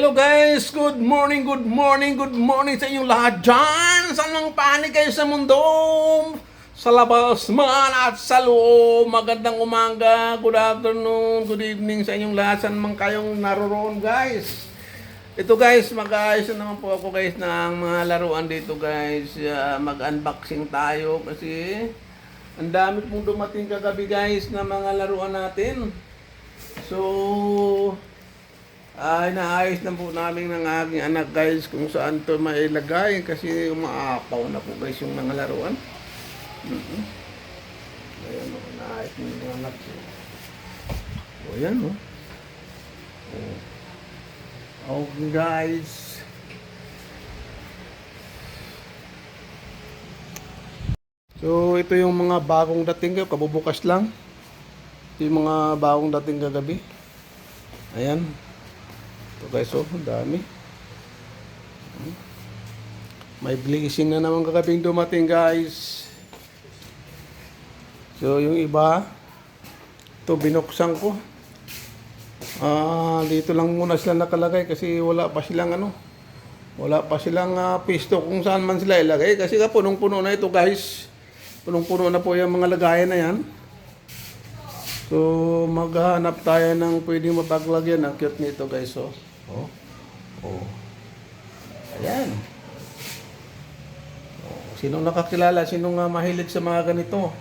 Hello guys! Good morning, good morning, good morning sa inyong lahat dyan! Saan lang panig kayo sa mundo? Sa labas man at sa loob. Magandang umaga, good afternoon, good evening sa inyong lahat. Saan man kayong naroroon guys? Ito guys, mag-aayos na naman po ako guys ng mga laruan dito guys. Mag-unboxing tayo kasi ang dami pong dumating kagabi guys na mga laruan natin. So, naayos na po namin ng aking anak guys kung saan to mailagay kasi umaapaw na po guys yung mga laruan. Ayan o, naayos na yung anak. O yan o. Okay guys. So ito yung mga bagong dating kayo, kabubukas lang. Ito yung mga bagong dating kagabi. Ayan. Ito guys, oh, ang dami. May blessing na naman kagabing dumating guys. So yung iba, ito binuksan ko. Dito lang muna sila nakalagay kasi wala pa silang wala pa silang pisto kung saan man sila ilagay. Kasi punong-puno na ito guys. Punong-puno na po yung mga lagayan na yan. So maghanap tayo ng pwedeng mapaglagyan. Ang cute nito guys, oh. Ayan. Sinong nakakilala? Sinong mahilig sa mga ganito?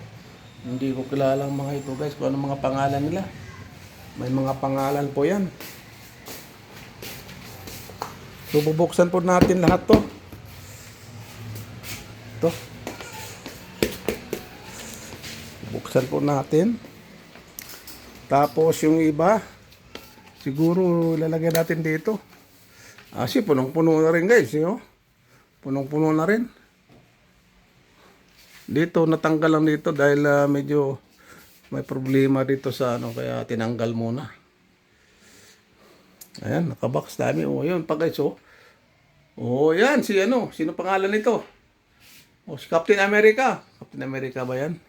Hindi ko kilala ang mga ito guys. Kung anong mga pangalan nila. May mga pangalan po yan. So bubuksan po natin lahat to. Ito. Buksan po natin. Tapos yung iba, siguro lalagyan natin dito. Kasi punong-puno na rin guys. Punong-puno na rin. Dito, natanggal lang dito dahil medyo may problema dito sa kaya tinanggal muna. Ayan, nakabox dami. Yun pa guys, yan, sino pangalan nito? Si Captain America. Captain America ba yan?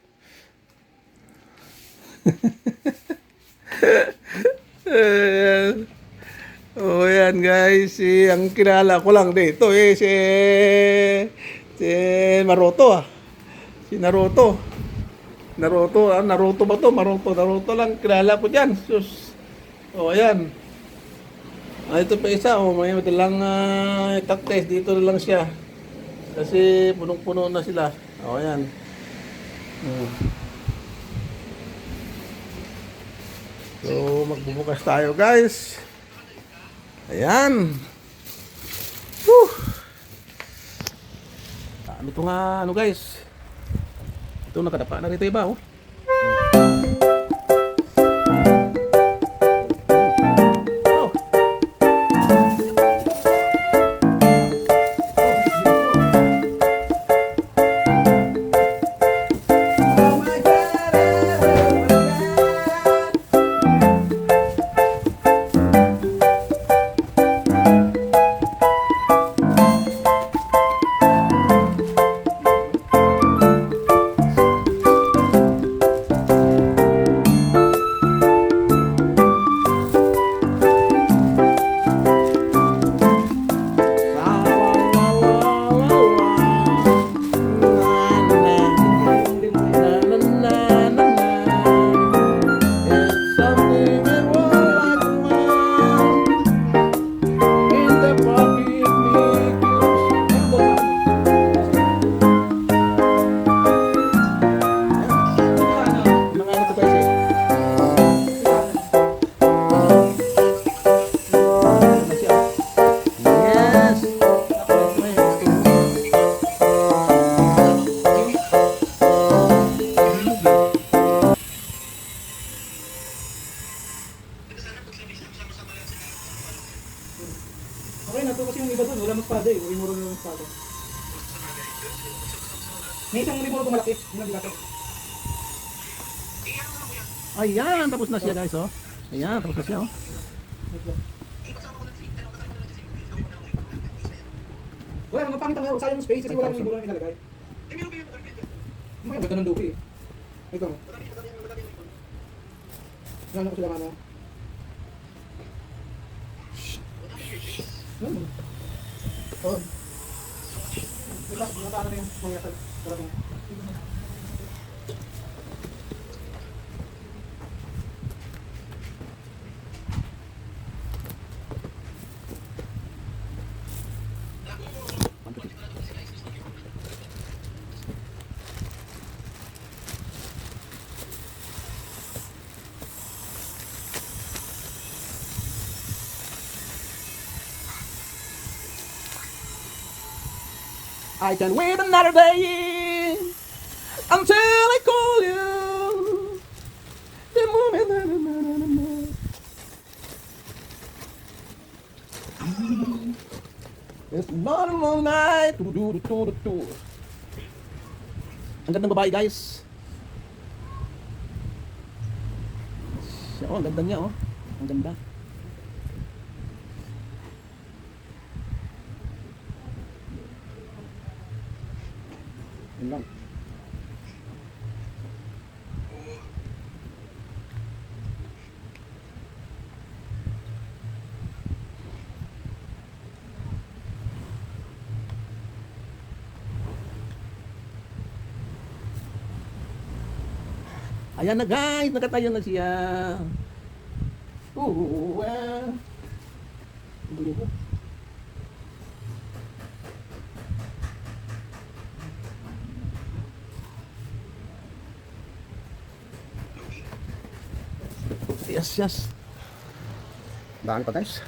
Yan guys, ang kilala ko lang dito si Naruto Si Naruto. Naruto ba to? Naruto lang kilala ko diyan. Sus. Ayan. Ito pa isa, may lang test dito na lang siya. Kasi punong-puno na sila. Ayan. So, magbubukas tayo guys. Ayan. Woo! Ito nga, guys. Ito, nakadapa na rito iba, Okay na to kasi yung iba doon, wala maspada eh. Uwi mo rin yung maspada. May isang limuro ko malaki. Yung nabigato. Ayan, tapos na siya guys, Ayan, tapos na siya, Wala, mga pangit ang sayang yung space kasi wala yung limuro na ilalagay. May ganda ng duki eh. Ito mo. Ano ko sila Oh. Wala, nakataano na yung mga yatag. Parating. I can wait another day until I call you. The moment it's not a long night. Ang gandang babae, guys. Oh, ang ganda niya, oh. Ang ganda. Yun lang. Ayan na guys, nakatayo na siya. Yes, yes. Daan pa guys.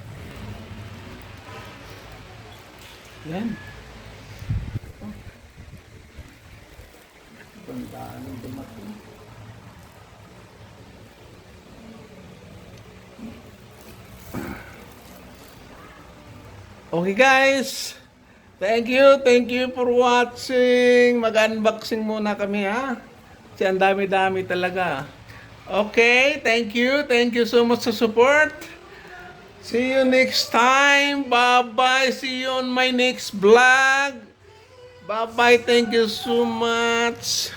Yan. Bandaan ng dumating. Okay guys. Thank you for watching. Mag-unboxing muna kami ha. Kasi ang dami-dami talaga. Okay, thank you so much sa support. See you next time. Bye-bye. See you on my next vlog. Bye-bye. Thank you so much.